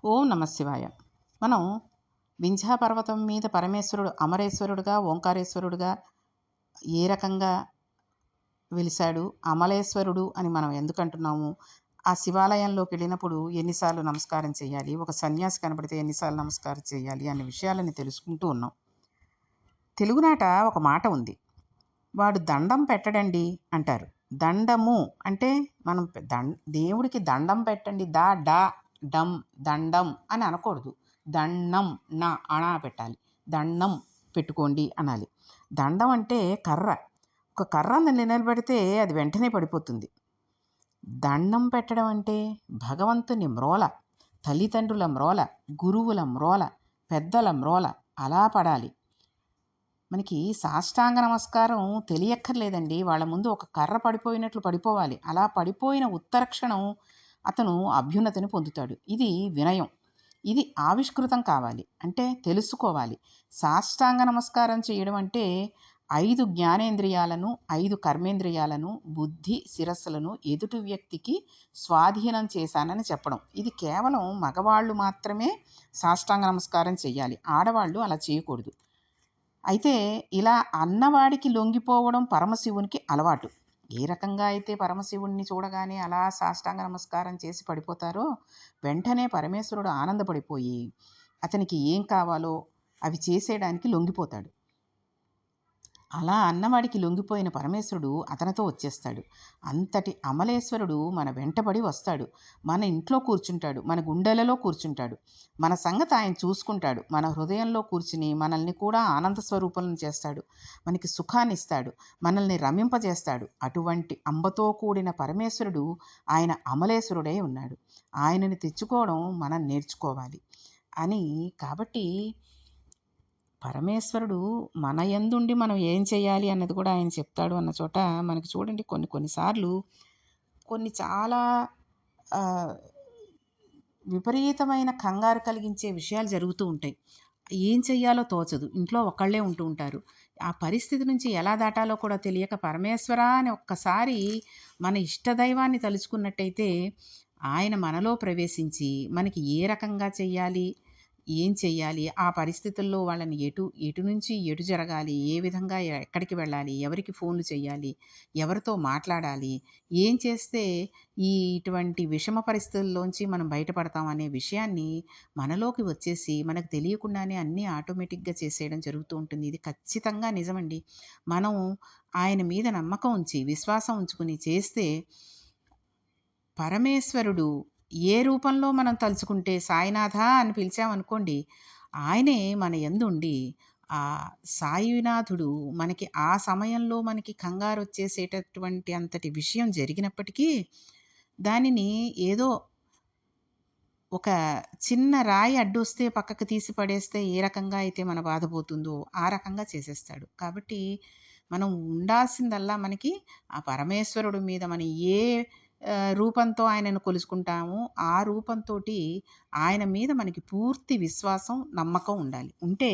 ఓం నమ శివాయ. మనం వింధ్యా పర్వతం మీద పరమేశ్వరుడు అమరేశ్వరుడుగా, ఓంకారేశ్వరుడుగా ఏ రకంగా వెలిశాడు, అమలేశ్వరుడు అని మనం ఎందుకంటున్నాము, ఆ శివాలయంలోకి వెళ్ళినప్పుడు ఎన్నిసార్లు నమస్కారం చేయాలి, ఒక సన్యాసి కనబడితే ఎన్నిసార్లు నమస్కారం చేయాలి అనే విషయాలని తెలుసుకుంటూ ఉన్నాం. తెలుగునాట ఒక మాట ఉంది, వాడు దండం పెట్టడండి అంటారు. దండము అంటే మనం దేవుడికి దండం పెట్టండి, డా డం దండం అని అనకూడదు. దండం నా అణా పెట్టాలి. దండం పెట్టుకోండి అనాలి. దండం అంటే కర్ర. ఒక కర్రను నిలబెడితే అది వెంటనే పడిపోతుంది. దండం పెట్టడం అంటే భగవంతుని మ్రోల, తల్లిదండ్రుల మ్రోల, గురువుల మ్రోల, పెద్దల మ్రోల అలా పడాలి. మనకి సాష్టాంగ నమస్కారం తెలియక్కర్లేదండి. వాళ్ళ ముందు ఒక కర్ర పడిపోయినట్లు పడిపోవాలి. అలా పడిపోయిన ఉత్తర క్షణం అతను అభ్యున్నతిని పొందుతాడు. ఇది వినయం. ఇది ఆవిష్కృతం కావాలి. అంటే తెలుసుకోవాలి. సాష్టాంగ నమస్కారం చేయడం అంటే 5 జ్ఞానేంద్రియాలను, 5 కర్మేంద్రియాలను, బుద్ధి, శిరస్సులను ఎదుటి వ్యక్తికి స్వాధీనం చేశానని చెప్పడం. ఇది కేవలం మగవాళ్ళు మాత్రమే సాష్టాంగ నమస్కారం చెయ్యాలి. ఆడవాళ్ళు అలా చేయకూడదు. అయితే ఇలా అన్నవాడికి లొంగిపోవడం పరమశివునికి అలవాటు. ఏ రకంగా అయితే పరమశివుణ్ణి చూడగానే అలా సాష్టాంగ నమస్కారం చేసి పడిపోతారో, వెంటనే పరమేశ్వరుడు ఆనందపడిపోయి అతనికి ఏం కావాలో అవి చేసేయడానికి లొంగిపోతాడు. అలా అన్నవాడికి లొంగిపోయిన పరమేశ్వరుడు అతనితో వచ్చేస్తాడు. అంతటి అమలేశ్వరుడు మన వెంటబడి వస్తాడు. మన ఇంట్లో కూర్చుంటాడు, మన గుండెలలో కూర్చుంటాడు. మన సంగతి ఆయన చూసుకుంటాడు. మన హృదయంలో కూర్చుని మనల్ని కూడా ఆనంద స్వరూపం చేస్తాడు. మనకి సుఖాన్ని ఇస్తాడు, మనల్ని రమింపజేస్తాడు. అటువంటి అంబతో కూడిన పరమేశ్వరుడు ఆయన అమలేశ్వరుడై ఉన్నాడు. ఆయనని తెచ్చుకోవడం మనం నేర్చుకోవాలి అని. కాబట్టి పరమేశ్వరుడు మన యందుండి మనం ఏం చేయాలి అన్నది కూడా ఆయన చెప్తాడు అన్న చోట మనకి చూడండి, కొన్నిసార్లు కొన్ని చాలా విపరీతమైన కంగారు కలిగించే విషయాలు జరుగుతూ ఉంటాయి. ఏం చెయ్యాలో తోచదు. ఇంట్లో ఒకళ్ళే ఉంటూ ఉంటారు. ఆ పరిస్థితి నుంచి ఎలా దాటాలో కూడా తెలియక పరమేశ్వర అని ఒక్కసారి మన ఇష్టదైవాన్ని తలుచుకున్నట్టయితే ఆయన మనలో ప్రవేశించి మనకి ఏ రకంగా చెయ్యాలి, ఏం చెయ్యాలి, ఆ పరిస్థితుల్లో వాళ్ళని ఎటు నుంచి ఎటు జరగాలి, ఏ విధంగా ఎక్కడికి వెళ్ళాలి, ఎవరికి ఫోన్లు చేయాలి, ఎవరితో మాట్లాడాలి, ఏం చేస్తే ఇటువంటి విషమ పరిస్థితుల్లోంచి మనం బయటపడతాం అనే విషయాన్ని మనలోకి వచ్చేసి మనకు తెలియకుండానే అన్నీ ఆటోమేటిక్గా చేసేయడం జరుగుతూ ఉంటుంది. ఇది ఖచ్చితంగా నిజమండి. మనం ఆయన మీద నమ్మకం ఉంచి విశ్వాసం ఉంచుకుని చేస్తే పరమేశ్వరుడు ఏ రూపంలో మనం తలుచుకుంటే సాయినాథ అని పిలిచామనుకోండి, ఆయనే మన యందుండి ఆ సాయినాథుడు మనకి ఆ సమయంలో మనకి కంగారు వచ్చేసేటటువంటి అంతటి విషయం జరిగినప్పటికీ దానిని ఏదో ఒక చిన్న రాయి అడ్డొస్తే పక్కకు తీసి పడేస్తే ఏ రకంగా అయితే మన బాధపోతుందో ఆ రకంగా చేసేస్తాడు. కాబట్టి మనం ఉండాల్సిందల్లా మనకి ఆ పరమేశ్వరుడు మీద మనం ఏ రూపంతో ఆయనను కొలుసుకుంటామో ఆ రూపంతోటి ఆయన మీద మనకి పూర్తి విశ్వాసం, నమ్మకం ఉండాలి. ఉంటే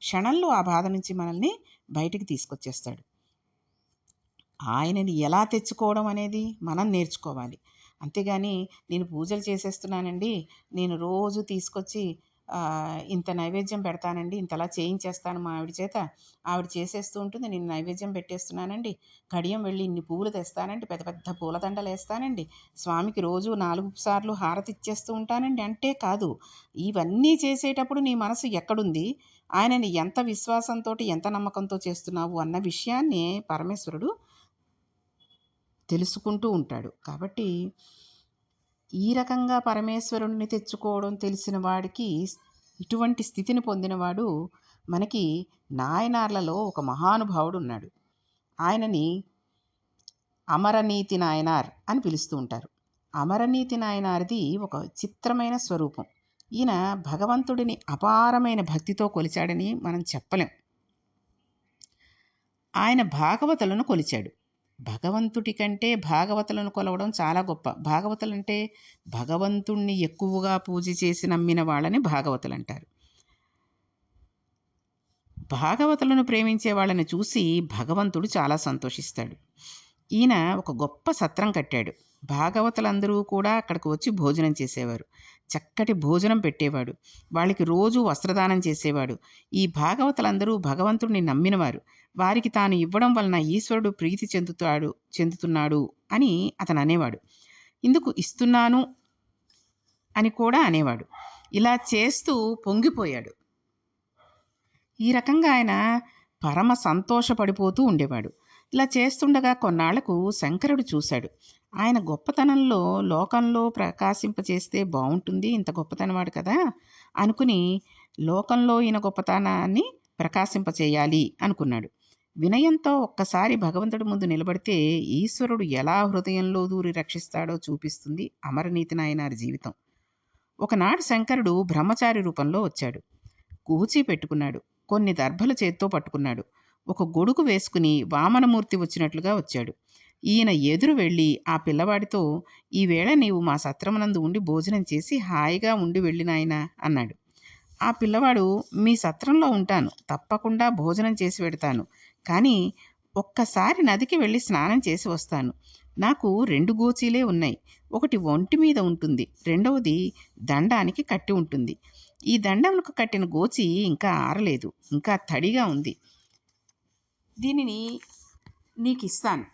క్షణంలో ఆ బాధ నుంచి మనల్ని బయటికి తీసుకొచ్చేస్తాడు. ఆయనని ఎలా తెచ్చుకోవడం అనేది మనం నేర్చుకోవాలి. అంతేగాని నేను పూజలు చేసేస్తున్నానండి, నేను రోజు తీసుకొచ్చి ఇంత నైవేద్యం పెడతానండి, ఇంతలా చేయించేస్తాను మా ఆవిడ చేత, ఆవిడ చేసేస్తూ ఉంటుంది, నేను నైవేద్యం పెట్టేస్తున్నానండి, కడియం వెళ్ళి ఇన్ని పువ్వులు తెస్తానండి, పెద్ద పెద్ద పూలదండలు వేస్తానండి, స్వామికి రోజు 4 సార్లు హారతి ఇచ్చేస్తూ ఉంటానండి అంటే కాదు. ఇవన్నీ చేసేటప్పుడు నీ మనసు ఎక్కడుంది, ఆయనని ఎంత విశ్వాసంతో ఎంత నమ్మకంతో చేస్తున్నావు అన్న విషయాన్ని పరమేశ్వరుడు తెలుసుకుంటూ ఉంటాడు. కాబట్టి ఈ రకంగా పరమేశ్వరుణ్ణి తెచ్చుకోవడం తెలిసిన వాడికి, ఇటువంటి స్థితిని పొందినవాడు మనకి నాయనార్లలో ఒక మహానుభావుడు ఉన్నాడు. ఆయనని అమరనీతి నాయనార్ అని పిలుస్తూ ఉంటారు. అమరనీతి నాయనార్ది ఒక చిత్రమైన స్వరూపం. ఈయన భగవంతుడిని అపారమైన భక్తితో కొలిచాడని మనం చెప్పలేం. ఆయన భాగవతులను కొలిచాడు. భగవంతుడి కంటే భాగవతులను కొలవడం చాలా గొప్ప. భాగవతులంటే భగవంతుణ్ణి ఎక్కువగా పూజ చేసి నమ్మిన వాళ్ళని భాగవతులు అంటారు. భాగవతులను ప్రేమించే వాళ్ళని చూసి భగవంతుడు చాలా సంతోషిస్తాడు. ఈయన ఒక గొప్ప సత్రం కట్టాడు. భాగవతులందరూ కూడా అక్కడికి వచ్చి భోజనం చేసేవారు. చక్కటి భోజనం పెట్టేవాడు. వాళ్ళకి రోజూ వస్త్రదానం చేసేవాడు. ఈ భాగవతులందరూ భగవంతుడిని నమ్మినవారు. వారికి తాను ఇవ్వడం వలన ఈశ్వరుడు ప్రీతి చెందుతున్నాడు అని అతను అనేవాడు. ఇందుకు ఇస్తున్నాను అని కూడా అనేవాడు. ఇలా చేస్తూ పొంగిపోయాడు. ఈ రకంగా ఆయన పరమ సంతోషపడిపోతూ ఉండేవాడు. ఇలా చేస్తుండగా కొన్నాళ్లకు శంకరుడు చూశాడు. ఆయన గొప్పతనంలో లోకంలో ప్రకాశింపచేస్తే బాగుంటుంది, ఇంత గొప్పతనవాడు కదా అనుకుని లోకంలో ఈయన గొప్పతనాన్ని ప్రకాశింపచేయాలి అనుకున్నాడు. వినయంతో ఒక్కసారి భగవంతుడి ముందు నిలబడితే ఈశ్వరుడు ఎలా హృదయంలో దూరి రక్షిస్తాడో చూపిస్తుంది అమరనీతి నాయనారి జీవితం. ఒకనాడు శంకరుడు బ్రహ్మచారి రూపంలో వచ్చాడు. కూచి పెట్టుకున్నాడు. కొన్ని దర్భలు చేత్తో పట్టుకున్నాడు. ఒక గొడుగు వేసుకుని వామనమూర్తి వచ్చినట్లుగా వచ్చాడు. ఈయన ఎదురు వెళ్ళి ఆ పిల్లవాడితో, ఈవేళ నీవు మా సత్రమునందు ఉండి భోజనం చేసి హాయిగా ఉండి వెళ్ళినాయన అన్నాడు. ఆ పిల్లవాడు, మీ సత్రంలో ఉంటాను, తప్పకుండా భోజనం చేసి పెడతాను, కానీ ఒక్కసారి నదికి వెళ్ళి స్నానం చేసి వస్తాను. నాకు 2 గోచీలే ఉన్నాయి. ఒకటి ఒంటి మీద ఉంటుంది, రెండవది దండానికి కట్టి ఉంటుంది. ఈ దండములకు కట్టిన గోచి ఇంకా ఆరలేదు, ఇంకా తడిగా ఉంది. దీనిని నీకు ఇస్తాను.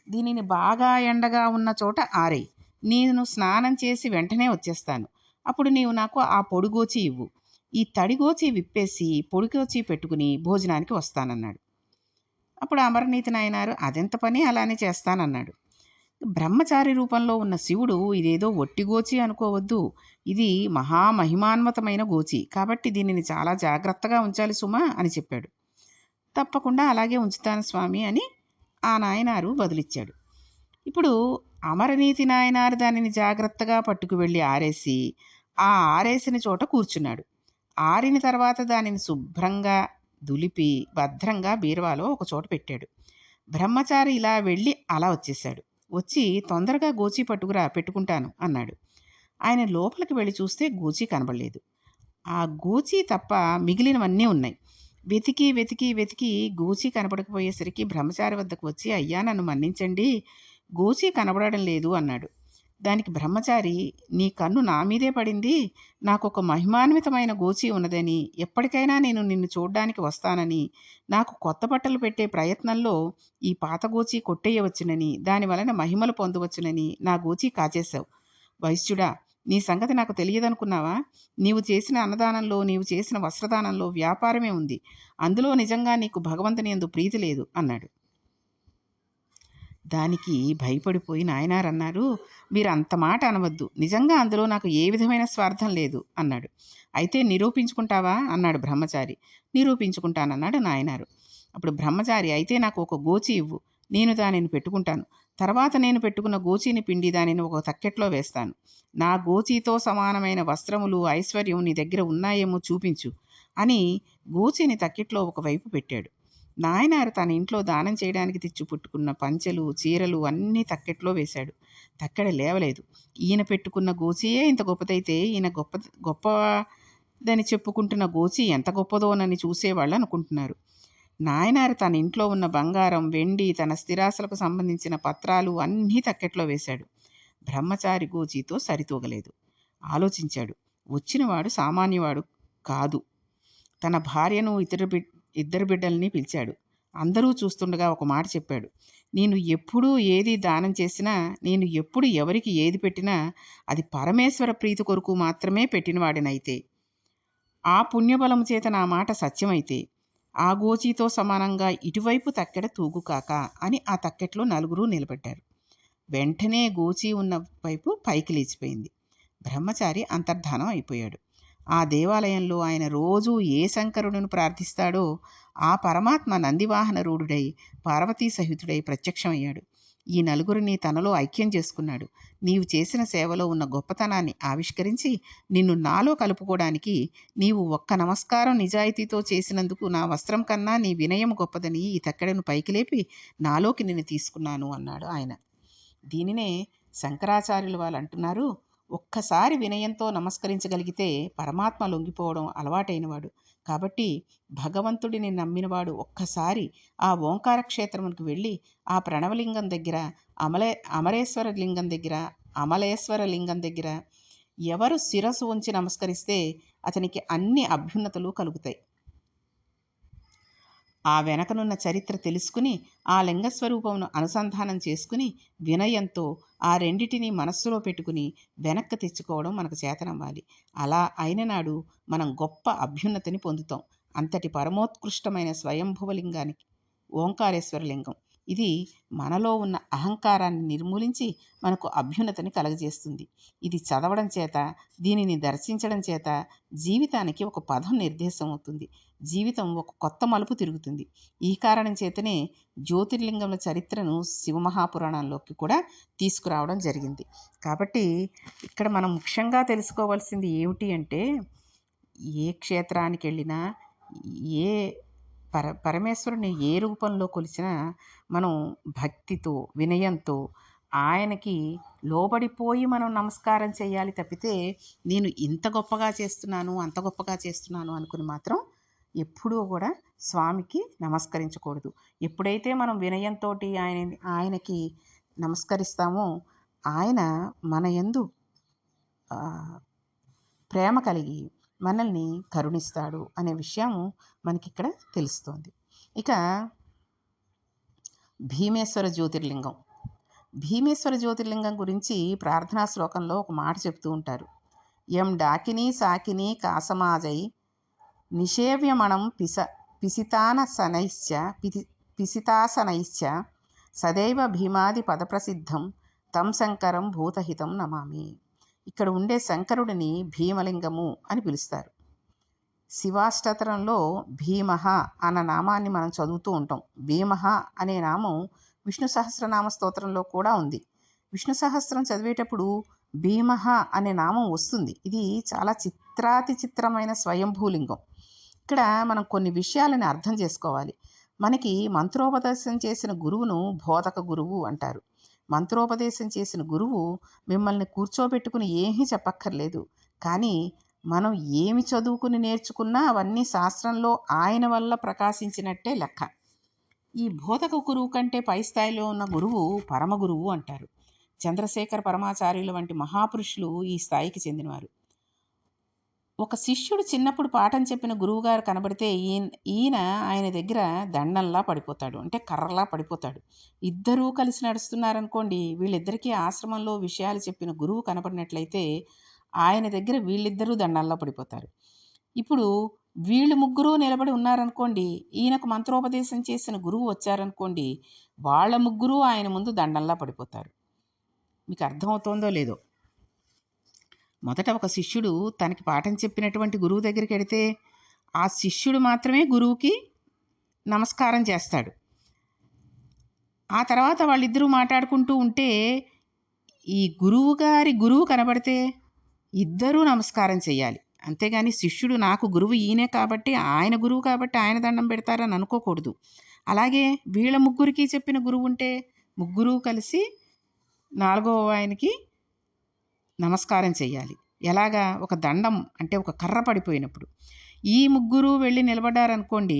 దీనిని బాగా ఎండగా ఉన్న చోట ఆరేయి. నేను స్నానం చేసి వెంటనే వచ్చేస్తాను. అప్పుడు నీవు నాకు ఆ పొడిగోచి ఇవ్వు. ఈ తడిగోచి విప్పేసి పొడిగోచి పెట్టుకుని భోజనానికి వస్తానన్నాడు. అప్పుడు అమరనీతి నాయనారు, అదెంత పని, అలానే చేస్తానన్నాడు. బ్రహ్మచారి రూపంలో ఉన్న శివుడు, ఇదేదో ఒట్టిగోచి అనుకోవద్దు, ఇది మహామహిమాన్వితమైన గోచి, కాబట్టి దీనిని చాలా జాగ్రత్తగా ఉంచాలి సుమా అని చెప్పాడు. తప్పకుండా అలాగే ఉంచుతాను స్వామి అని ఆ నాయనారు బదులిచ్చాడు. ఇప్పుడు అమరనీతి నాయనారు దానిని జాగ్రత్తగా పట్టుకు వెళ్ళి ఆరేసి ఆ ఆరేసిన చోట కూర్చున్నాడు. ఆరిన తర్వాత దానిని శుభ్రంగా దులిపి భద్రంగా బీరువాలో ఒక చోట పెట్టాడు. బ్రహ్మచారి ఇలా వెళ్ళి అలా వచ్చేశాడు. వచ్చి, తొందరగా గోచి పట్టుకురా, పెట్టుకుంటాను అన్నాడు. ఆయన లోపలికి వెళ్ళి చూస్తే గోచి కనబడలేదు. ఆ గోచి తప్ప మిగిలినవన్నీ ఉన్నాయి. వెతికి వెతికి వెతికి గోచి కనపడకపోయేసరికి బ్రహ్మచారి వద్దకు వచ్చి, అయ్యా నన్ను మన్నించండి, గోచి కనబడడం లేదు అన్నాడు. దానికి బ్రహ్మచారి, నీ కన్ను నా మీదే పడింది, నాకు ఒక మహిమాన్వితమైన గోచి ఉన్నదని, ఎప్పటికైనా నేను నిన్ను చూడ్డానికి వస్తానని, నాకు కొత్త బట్టలు పెట్టే ప్రయత్నంలో ఈ పాత గోచి కొట్టేయవచ్చునని, దానివలన మహిమలు పొందవచ్చునని నా గోచి కాచేశావు. వైశ్యుడా, నీ సంగతి నాకు తెలియదనుకున్నావా? నీవు చేసిన అన్నదానంలో, నీవు చేసిన వస్త్రదానంలో వ్యాపారమే ఉంది. అందులో నిజంగా నీకు భగవంతుని యందు ప్రీతి లేదు అన్నాడు. దానికి భయపడిపోయి నాయనారన్నారు, మీరు అంత మాట అనవద్దు, నిజంగా అందులో నాకు ఏ విధమైన స్వార్థం లేదు అన్నాడు. అయితే నిరూపించుకుంటావా అన్నాడు బ్రహ్మచారి. నిరూపించుకుంటానన్నాడు నాయనారు. అప్పుడు బ్రహ్మచారి, అయితే నాకు ఒక గోచి ఇవ్వు, నేను దానిని పెట్టుకుంటాను. తర్వాత నేను పెట్టుకున్న గోచీని పిండి దానిని ఒక తక్కెట్లో వేస్తాను. నా గోచీతో సమానమైన వస్త్రములు, ఐశ్వర్యం నీ దగ్గర ఉన్నాయేమో చూపించు అని గోచీని తక్కెట్లో ఒకవైపు పెట్టాడు. నాయనారు తన ఇంట్లో దానం చేయడానికి తెచ్చి పుట్టుకున్న పంచెలు, చీరలు అన్నీ తక్కెట్లో వేశాడు. తక్కెడ లేవలేదు. ఈయన పెట్టుకున్న గోచియే ఇంత గొప్పదైతే ఈయన గొప్పదని చెప్పుకుంటున్న గోచి ఎంత గొప్పదోనని చూసేవాళ్ళు అనుకుంటున్నారు. నాయనారు తన ఇంట్లో ఉన్న బంగారం, వెండి, తన స్థిరాస్తులకు సంబంధించిన పత్రాలు అన్నీ తక్కెట్లో వేశాడు. బ్రహ్మచారి గోచితో సరితూగలేదు. ఆలోచించాడు. వచ్చినవాడు సామాన్యవాడు కాదు. తన భార్యను, ఇద్దరు బిడ్డల్ని పిలిచాడు. అందరూ చూస్తుండగా ఒక మాట చెప్పాడు. నేను ఎప్పుడూ ఏది దానం చేసినా, నేను ఎప్పుడు ఎవరికి ఏది పెట్టినా అది పరమేశ్వర ప్రీతి కొరకు మాత్రమే పెట్టినవాడినైతే, ఆ పుణ్యబలము చేత నా మాట సత్యమైతే, ఆ గోచితో సమానంగా ఇటువైపు తక్కెడ తూగుకాక అని ఆ తక్కెట్లో నలుగురు నిలబెట్టారు. వెంటనే గోచి ఉన్న వైపు పైకి లేచిపోయింది. బ్రహ్మచారి అంతర్ధానం అయిపోయాడు. ఆ దేవాలయంలో ఆయన రోజూ ఏ శంకరుడును ప్రార్థిస్తాడో ఆ పరమాత్మ నందివాహన రూఢుడై పార్వతీ సహితుడై ప్రత్యక్షమయ్యాడు. ఈ నలుగురిని తనలో ఐక్యం చేసుకున్నాడు. నీవు చేసిన సేవలో ఉన్న గొప్పతనాన్ని ఆవిష్కరించి నిన్ను నాలో కలుపుకోవడానికి నీవు ఒక్క నమస్కారం నిజాయితీతో చేసినందుకు నా వస్త్రం కన్నా నీ వినయం గొప్పదని ఈ తక్కెడను పైకి లేపి నాలోకి నిన్ను తీసుకున్నాను అన్నాడు ఆయన. దీనినే శంకరాచార్యులు వాళ్ళు అంటున్నారు, ఒక్కసారి వినయంతో నమస్కరించగలిగితే పరమాత్మ లొంగిపోవడం అలవాటైనవాడు. కాబట్టి భగవంతుడిని నమ్మినవాడు ఒక్కసారి ఆ ఓంకార క్షేత్రమునికి వెళ్ళి ఆ ప్రణవలింగం దగ్గర, అమరేశ్వర లింగం దగ్గర, అమలేశ్వర లింగం దగ్గర ఎవరు శిరస్సు ఉంచి నమస్కరిస్తే అతనికి అన్ని అభ్యున్నతులు కలుగుతాయి. ఆ వెనకనున్న చరిత్ర తెలుసుకుని ఆ లింగస్వరూపమును అనుసంధానం చేసుకుని వినయంతో ఆ రెండిటిని మనస్సులో పెట్టుకుని వెనక్కి తెచ్చుకోవడం మనకు చేతనవ్వాలి. అలా అయిన నాడు మనం గొప్ప అభ్యున్నతిని పొందుతాం. అంతటి పరమోత్కృష్టమైన స్వయంభువలింగానికి ఓంకారేశ్వర లింగం ఇది మనలో ఉన్న అహంకారాన్ని నిర్మూలించి మనకు అభ్యున్నతిని కలగజేస్తుంది. ఇది చదవడం చేత, దీనిని దర్శించడం చేత జీవితానికి ఒక పదం నిర్దేశం అవుతుంది. జీవితం ఒక కొత్త మలుపు తిరుగుతుంది. ఈ కారణం చేతనే జ్యోతిర్లింగముల చరిత్రను శివమహాపురాణంలోకి కూడా తీసుకురావడం జరిగింది. కాబట్టి ఇక్కడ మనం ముఖ్యంగా తెలుసుకోవాల్సింది ఏమిటి అంటే, ఏ క్షేత్రానికి వెళ్ళినా, ఏ పరమేశ్వరుని ఏ రూపంలో కొలిచినా మనం భక్తితో, వినయంతో ఆయనకి లోబడిపోయి మనం నమస్కారం చేయాలి తప్పితే, నేను ఇంత గొప్పగా చేస్తున్నాను, అంత గొప్పగా చేస్తున్నాను అనుకుని మాత్రం ఎప్పుడూ కూడా స్వామికి నమస్కరించకూడదు. ఎప్పుడైతే మనం వినయంతో ఆయనకి నమస్కరిస్తామో ఆయన మన యందు ప్రేమ కలిగి మనల్ని కరుణిస్తాడు అనే విషయం మనకిక్కడ తెలుస్తోంది. ఇక భీమేశ్వర జ్యోతిర్లింగం. భీమేశ్వర జ్యోతిర్లింగం గురించి ప్రార్థనా శ్లోకంలో ఒక మాట చెప్తూ ఉంటారు. యం డాకిని సాకిని కాసమాజై నిషేవ్యమణం పిసితాసనైశ్చ సదైవ భీమాది పదప్రసిద్ధం తం శంకరం భూతహితం నమామి. ఇక్కడ ఉండే శంకరుడిని భీమలింగము అని పిలుస్తారు. శివాష్టోత్తరంలో భీమః అన్న నామాన్ని మనం చదువుతూ ఉంటాం. భీమః అనే నామం విష్ణు సహస్రనామ స్తోత్రంలో కూడా ఉంది. విష్ణు సహస్రం చదివేటప్పుడు భీమః అనే నామం వస్తుంది. ఇది చాలా చిత్రాతి చిత్రమైన స్వయంభూలింగం. ఇక్కడ మనం కొన్ని విషయాలను అర్థం చేసుకోవాలి. మనకి మంత్రోపదేశం చేసిన గురువును బోధక గురువు అంటారు. మంత్రోపదేశం చేసిన గురువు మిమ్మల్ని కూర్చోబెట్టుకుని ఏమీ చెప్పక్కర్లేదు. కానీ మనం ఏమి చదువుకుని నేర్చుకున్నా అవన్నీ శాస్త్రంలో ఆయన వల్ల ప్రకాశించినట్టే లెక్క. ఈ బోధక గురువు కంటే పై స్థాయిలో ఉన్న గురువు పరమ గురువు అంటారు. చంద్రశేఖర పరమాచార్యుల వంటి మహాపురుషులు ఈ స్థాయికి చెందినవారు. ఒక శిష్యుడు చిన్నప్పుడు పాఠం చెప్పిన గురువుగారు కనబడితే ఈయన ఆయన దగ్గర దండంలా పడిపోతాడు, అంటే కర్రలా పడిపోతాడు. ఇద్దరూ కలిసి నడుస్తున్నారనుకోండి, వీళ్ళిద్దరికీ ఆశ్రమంలో విషయాలు చెప్పిన గురువు కనబడినట్లయితే ఆయన దగ్గర వీళ్ళిద్దరూ దండాల్లో పడిపోతారు. ఇప్పుడు వీళ్ళు ముగ్గురు నిలబడి ఉన్నారనుకోండి, ఈయనకు మంత్రోపదేశం చేసిన గురువు వచ్చారనుకోండి, వాళ్ళ ముగ్గురు ఆయన ముందు దండంలా పడిపోతారు. మీకు అర్థమవుతోందో లేదో? మొదట ఒక శిష్యుడు తనకి పాఠం చెప్పినటువంటి గురువు దగ్గరికి వెడితే ఆ శిష్యుడు మాత్రమే గురువుకి నమస్కారం చేస్తాడు. ఆ తర్వాత వాళ్ళిద్దరూ మాట్లాడుకుంటూ ఉంటే ఈ గురువు కనబడితే ఇద్దరూ నమస్కారం చేయాలి. అంతేగాని శిష్యుడు నాకు గురువు ఈయనే కాబట్టి, ఆయన గురువు కాబట్టి ఆయన దండం పెడతారని అనుకోకూడదు. అలాగే వీళ్ళ ముగ్గురికి చెప్పిన గురువు ఉంటే ముగ్గురు కలిసి నాలుగవ ఆయనకి నమస్కారం చేయాలి. ఎలాగా? ఒక దండం అంటే ఒక కర్ర పడిపోయినప్పుడు ఈ ముగ్గురు వెళ్ళి నిలబడ్డారనుకోండి,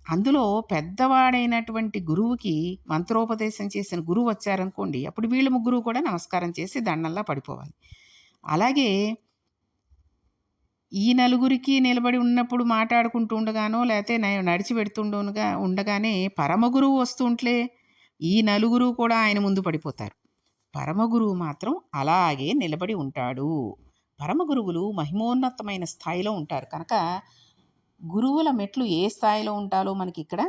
అందులో పెద్దవాడైనటువంటి గురువుకి మంత్రోపదేశం చేసిన గురువు వచ్చారనుకోండి, అప్పుడు వీళ్ళ ముగ్గురు కూడా నమస్కారం చేసి దండంలా పడిపోవాలి. అలాగే ఈ నలుగురికి నిలబడి ఉన్నప్పుడు మాట్లాడుకుంటూ ఉండగానో లేకపోతే నడిచి ఉండగానే పరమగురువు వస్తూ ఉంటే ఈ నలుగురు కూడా ఆయన ముందు పడిపోతారు. పరమగురువు మాత్రం అలాగే నిలబడి ఉంటాడు. పరమగురువులు మహిమోన్నతమైన స్థాయిలో ఉంటారు కనుక గురువుల మెట్లు ఏ స్థాయిలో ఉంటారో మనకి ఇక్కడ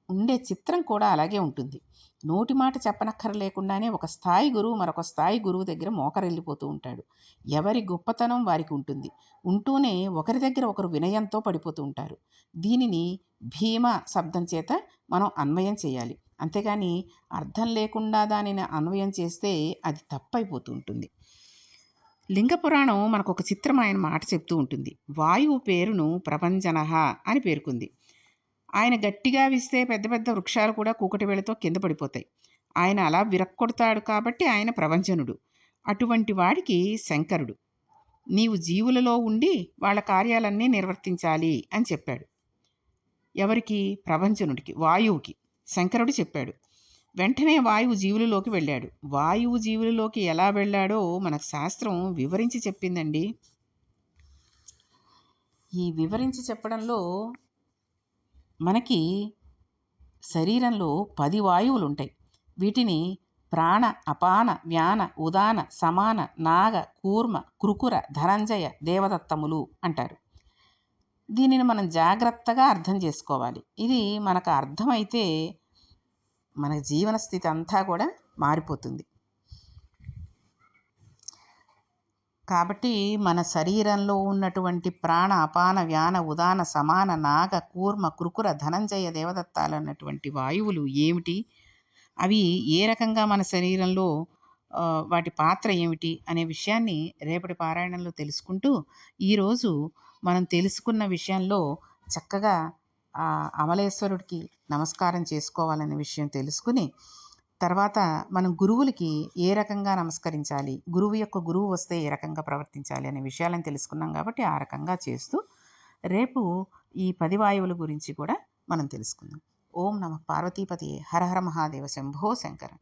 ఉండే చిత్రం కూడా అలాగే ఉంటుంది. నోటి మాట చెప్పనక్కర్లేకుండానే ఒక స్థాయి గురువు మరొక స్థాయి గురువు దగ్గర మోకరెళ్ళిపోతూ ఉంటాడు. ఎవరి గొప్పతనం వారికి ఉంటుంది. ఉంటూనే ఒకరి దగ్గర ఒకరు వినయంతో పడిపోతూ ఉంటారు. దీనిని భీమ శబ్దం చేత మనం అన్వయం చేయాలి. అంతేగాని అర్థం లేకుండా దానిని అన్వయం చేస్తే అది తప్పైపోతూ ఉంటుంది. లింగ పురాణం మనకు ఒక చిత్రమైన మాట చెప్తూ ఉంటుంది. వాయువు పేరును ప్రభంజనః అని పేర్కొంది. ఆయన గట్టిగా విస్తే పెద్ద పెద్ద వృక్షాలు కూడా కూకటి వేళతో కింద పడిపోతాయి. ఆయన అలా విరక్కొడతాడు కాబట్టి ఆయన ప్రభంజనుడు. అటువంటి వాడికి శంకరుడు నీవు జీవులలో ఉండి వాళ్ళ కార్యాలన్నీ నిర్వర్తించాలి అని చెప్పాడు. ఎవరికి? ప్రభంజనుడికి, వాయువుకి శంకరుడు చెప్పాడు. వెంటనే వాయువు జీవులలోకి వెళ్ళాడు. వాయువు జీవులలోకి ఎలా వెళ్ళాడో మనకు శాస్త్రం వివరించి చెప్పిందండి. ఈ వివరించి చెప్పడంలో మనకి శరీరంలో 10 వాయువులు ఉంటాయి. వీటిని ప్రాణ, అపాన, వ్యాన, ఉదాన, సమాన, నాగ, కూర్మ, కృకుర, ధనంజయ, దేవదత్తములు అంటారు. దీనిని మనం జాగ్రత్తగా అర్థం చేసుకోవాలి. ఇది మనకు అర్థమైతే మన జీవన స్థితి అంతా కూడా మారిపోతుంది. కాబట్టి మన శరీరంలో ఉన్నటువంటి ప్రాణ, అపాన, వ్యాన, ఉదాన, సమాన, నాగ, కూర్మ, కృకుర, ధనంజయ, దేవదత్తాలు అన్నటువంటి వాయువులు ఏమిటి, అవి ఏ రకంగా మన శరీరంలో వాటి పాత్ర ఏమిటి అనే విషయాన్ని రేపటి పారాయణంలో తెలుసుకుంటూ, ఈరోజు మనం తెలుసుకున్న విషయంలో చక్కగా అమలేశ్వరుడికి నమస్కారం చేసుకోవాలనే విషయం తెలుసుకుని, తర్వాత మనం గురువులకి ఏ రకంగా నమస్కరించాలి, గురువు వస్తే ఏ రకంగా ప్రవర్తించాలి అనే విషయాలను తెలుసుకున్నాం. కాబట్టి ఆ రకంగా చేస్తూ రేపు ఈ 10 వాయువుల గురించి కూడా మనం తెలుసుకుందాం. ఓం నమః పార్వతీపతియే. హర హర మహాదేవ శంభో శంకర.